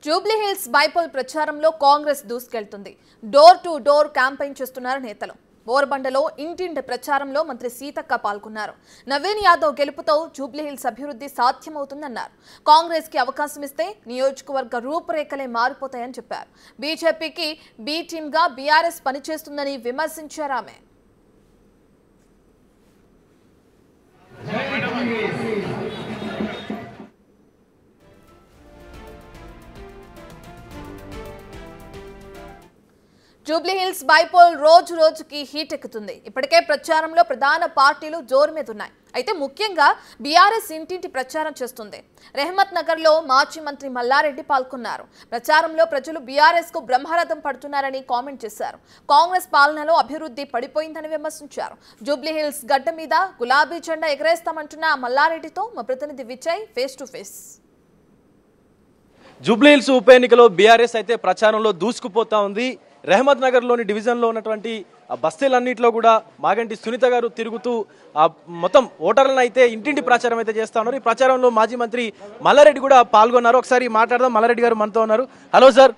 Jubilee Hills bypoll ప్రచారంలో కాంగ్రెస్ దూసుకెళ్తుంది. Door to door campaign చేస్తున్నారు నేతలు. బోర్బండలో ఇంటింటి ప్రచారంలో మంత్రి సీతక్క పాల్గొన్నారు. నవీన్ యాదవ్ గెలుపుతో జూబ్లీ హిల్స్ అభివృద్ధి సాధ్యమవుతుందన్నారు. కాంగ్రెస్ కి అవకాశం ఇస్తే నియోజకవర్గ రూపురేఖలే మారిపోతాయని చెప్పారు. బీజేపీకి బి టీమ్ గా బీఆర్ఎస్ పనిచేస్తుందని విమర్శించారు ఆమె. జూబ్లీ హిల్స్ బైపోల్ రోజు రోజుకి హీట్ ఎక్కుతుంది. ఇప్పటికే ప్రచారంలో ప్రధాన పార్టీలు జోరు మీద ఉన్నాయి. అయితే ముఖ్యంగా బీఆర్ఎస్ ఇంటింటి ప్రచారం చేస్తుంది. రెహమత్ నగర్ లో మాజీ మంత్రి మల్లారెడ్డి పాల్గొన్నారు. ప్రచారంలో ప్రజలు బీఆర్ఎస్ కు బ్రహ్మరథం పడుతున్నారని కామెంట్ చేశారు. కాంగ్రెస్ పాలనలో అభివృద్ధి పడిపోయిందని విమర్శించారు. జూబ్లీ హిల్స్ గడ్డ మీద గులాబీ జెండా ఎగరేస్తామంటున్న మల్లారెడ్డితో మా ప్రతినిధి Vijay face to face. Jubilee hills ఉప ఎన్నికలో బీఆర్ఎస్ అయితే ప్రచారంలో దూసుకుపోతా ఉంది. రెహమత్ నగర్ లోని డివిజన్ లో ఉన్నటువంటి బస్తీలన్నింటిలో కూడా మాగంటి సునీత గారు తిరుగుతూ మొత్తం ఓటర్లను అయితే ఇంటింటి ప్రచారం అయితే చేస్తా ఉన్నారు. ఈ ప్రచారంలో మాజీ మంత్రి మల్లారెడ్డి కూడా పాల్గొన్నారు. ఒకసారి మాట్లాడదాం. మల్లారెడ్డి గారు మనతో ఉన్నారు. Hello sir.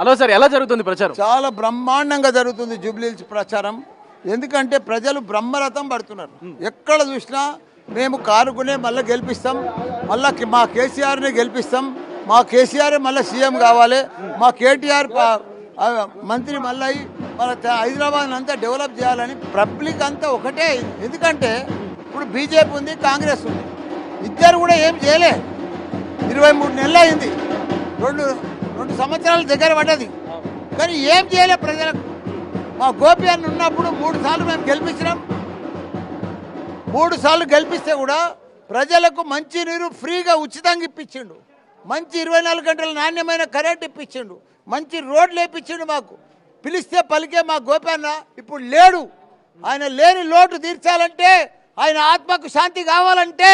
హలో సార్, ఎలా జరుగుతుంది ప్రచారం? చాలా బ్రహ్మాండంగా జరుగుతుంది జూబ్లీ హిల్స్ ప్రచారం. ఎందుకంటే ప్రజలు బ్రహ్మరథం పడుతున్నారు. ఎక్కడ చూసినా మేము కారుకునే మళ్ళీ గెలిపిస్తాం, మళ్ళా మా కేసీఆర్ని గెలిపిస్తాం, మా కేసీఆర్ మళ్ళీ సీఎం కావాలి, మా కేటీఆర్ మంత్రి మళ్ళీ మన హైదరాబాద్ అంతా డెవలప్ చేయాలని పబ్లిక్ అంతా ఒకటే. ఎందుకంటే ఇప్పుడు బీజేపీ ఉంది, కాంగ్రెస్ ఉంది, ఇద్దరు కూడా ఏం చేయలే. 23 నెలలు అయింది, రెండు సంవత్సరాల దగ్గర పడ్డది, కానీ ఏం చేయలే ప్రజలకు. మా గోపి అన్న ఉన్నప్పుడు 3 సార్లు మేము గెలిపించినాం. 3 సార్లు గెలిపిస్తే కూడా ప్రజలకు మంచి నీరు ఫ్రీగా ఉచితంగా ఇప్పించిండు, మంచి 24 గంటల నాణ్యమైన కరెంట్ ఇప్పించిండు, మంచి రోడ్లు వేయించిండు. మాకు పిలిస్తే పలికే మా గోపన్న ఇప్పుడు లేడు. ఆయన లేని లోటు తీర్చాలంటే, ఆయన ఆత్మకు శాంతి కావాలంటే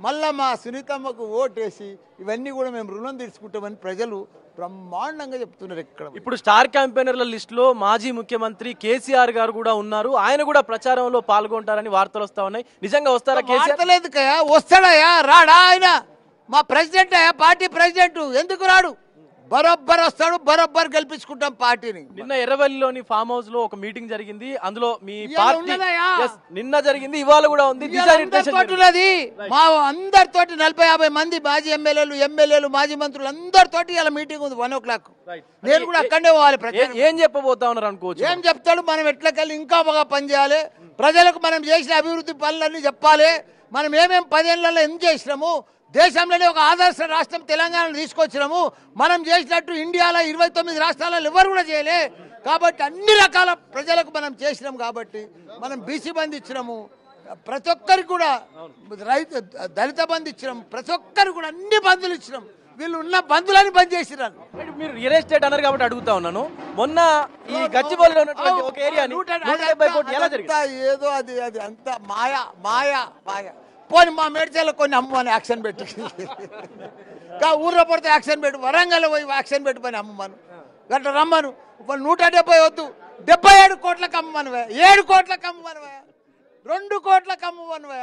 మళ్ళా మా సునీతమ్మకు ఓటేసి ఇవన్నీ కూడా మేము రుణం తీర్చుకుంటామని ప్రజలు బ్రహ్మాండంగా చెప్తున్నారు. ఇప్పుడు స్టార్ క్యాంపెయినర్ల లిస్ట్ లో మాజీ ముఖ్యమంత్రి కేసీఆర్ గారు కూడా ఉన్నారు. ఆయన కూడా ప్రచారంలో పాల్గొంటారని వార్తలు వస్తా ఉన్నాయి. నిజంగా వస్తారా? కేసీఆర్ వస్తాడయా? రాడా? ఆయన మా ప్రెసిడెంట్ అయ్యా, పార్టీ ప్రెసిడెంట్. ఎందుకు రాడు? బరోబ్బర్ వస్తాడు, బరోబ్బర్ గెలిపించుకుంటాం పార్టీని. నిన్న ఎర్రవల్లిలోని ఫామ్ హౌస్ లో ఒక మీటింగ్ జరిగింది. అందులో మీ పార్టీ నిన్న జరిగింది, ఇవాళ కూడా ఉంది. మా అందరితోటి 40-50 మంది మాజీ ఎమ్మెల్యేలు మాజీ మంత్రులు అందరితోటి ఇలా మీటింగ్ ఉంది 1 o'clock. నేను కూడా అక్కడే పోవాలి. ఏం చెప్పబోతా ఉన్నారు అనుకోవచ్చు? ఏం చెప్తాడు? మనం ఎట్లకెళ్ళి ఇంకా బాగా పనిచేయాలి, ప్రజలకు మనం చేసిన అభివృద్ధి పనులన్నీ చెప్పాలి. మనం ఏమేమి 10 ఏళ్లలో ఏం చేసినాము, దేశంలోనే ఒక ఆదర్శ రాష్ట్రం తెలంగాణను తీసుకొచ్చినాము. మనం చేసినట్టు ఇండియాలో 29 రాష్ట్రాలలో ఎవరు కూడా చేయలే. కాబట్టి అన్ని రకాల ప్రజలకు మనం చేసినాం. కాబట్టి మనం బీసీ బంధు ఇచ్చినాము, ప్రతి ఒక్కరికి కూడా దళిత బంధు ఇచ్చినాం, ప్రతి ఒక్కరికి కూడా అన్ని బంధులు ఇచ్చినాం. వీళ్ళు ఉన్న బంధువులని బంద్ చేసినారు. మీరు రియల్ ఎస్టేట్ అన్నారు కాబట్టి అడుగుతా ఉన్నాను. మొన్న ఈ గచ్చిబౌలిలో ఉన్నటువంటి ఒక ఏరియాని 170 కోట్లు ఎలా జరిగింది? ఏదో అది అంత మాయా మాయా మాయా. పోనీ మా మేడ్చల్లో కొన్ని అమ్మని యాక్షన్ పెట్టి, ఊర్లో పడితే యాక్షన్ పెట్టు, వరంగల్ పోయి యాక్షన్ పెట్టి పని అమ్మను గట్ల రమ్మను. 170 వద్దు, 77 కోట్లకు అమ్మనువా, 7 కోట్లకు అమ్మనువా, 2 కోట్లకు అమ్మనువా.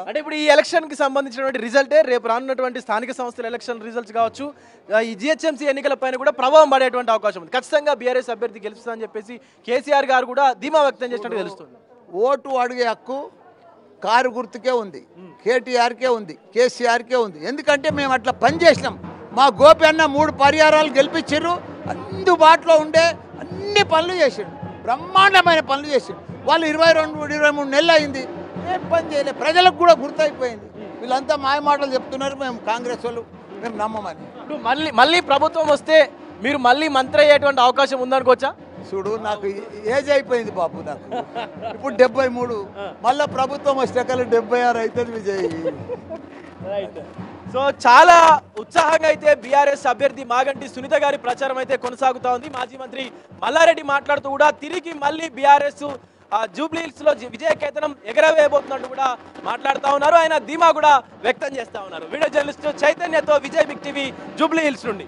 అంటే ఇప్పుడు ఈ ఎలక్షన్ కి సంబంధించినటువంటి రిజల్టే రేపు రానున్నటువంటి స్థానిక సంస్థల ఎలక్షన్ రిజల్ట్స్ కావచ్చు, ఈ జిహెచ్ఎంసీ ఎన్నికల పైన కూడా ప్రభావం పడేటువంటి అవకాశం ఉంది. ఖచ్చితంగా బీఆర్ఎస్ అభ్యర్థి గెలుస్తుందని చెప్పేసి కేసీఆర్ గారు కూడా ధీమా వ్యక్తం చేసినట్టు తెలుస్తుంది. ఓటు అడిగే హక్కు కారు గుర్తుకే ఉంది, కేటీఆర్కే ఉంది, కేసీఆర్కే ఉంది. ఎందుకంటే మేము అట్లా పని చేసినాం. మా గోపి అన్న 3 పరిహారాలు గెలిపించారు, అందుబాటులో ఉండే అన్ని పనులు చేసిండు, బ్రహ్మాండమైన పనులు చేసిండు. వాళ్ళు 22-23 నెలలు అయింది, ఏం పని చేయలేదు. ప్రజలకు కూడా గుర్తయిపోయింది. వీళ్ళంతా మాయ మాటలు చెప్తున్నారు, మేము కాంగ్రెస్ వాళ్ళు మేము నమ్మమని. ఇప్పుడు మళ్ళీ ప్రభుత్వం వస్తే మీరు మళ్ళీ మంత్రి అయ్యేటువంటి అవకాశం ఉందనుకోవచ్చా? చూడు, నాకు ఏజ్ అయిపోయింది బాబు, నాకు ఇప్పుడు 73, మళ్ళీ ప్రభుత్వం వచ్చాక 76 అవుతుంది విజయ్. సో చాలా ఉత్సాహంగా అయితే బీఆర్ఎస్ అభ్యర్థి మాగంటి సునీత గారి ప్రచారం అయితే కొనసాగుతా ఉంది. మాజీ మంత్రి మల్లారెడ్డి మాట్లాడుతూ కూడా తిరిగి మళ్ళీ బీఆర్ఎస్ జూబ్లీ హిల్స్ లో విజయ కేతనం ఎగరవేయబోతున్నట్టు కూడా మాట్లాడుతూ ఉన్నారు. ఆయన ధీమా కూడా వ్యక్తం చేస్తా ఉన్నారు. వీడియో జర్నలిస్ట్ చైతన్యతో విజయ్ బిగ్ టీవీ జూబ్లీ హిల్స్ నుండి.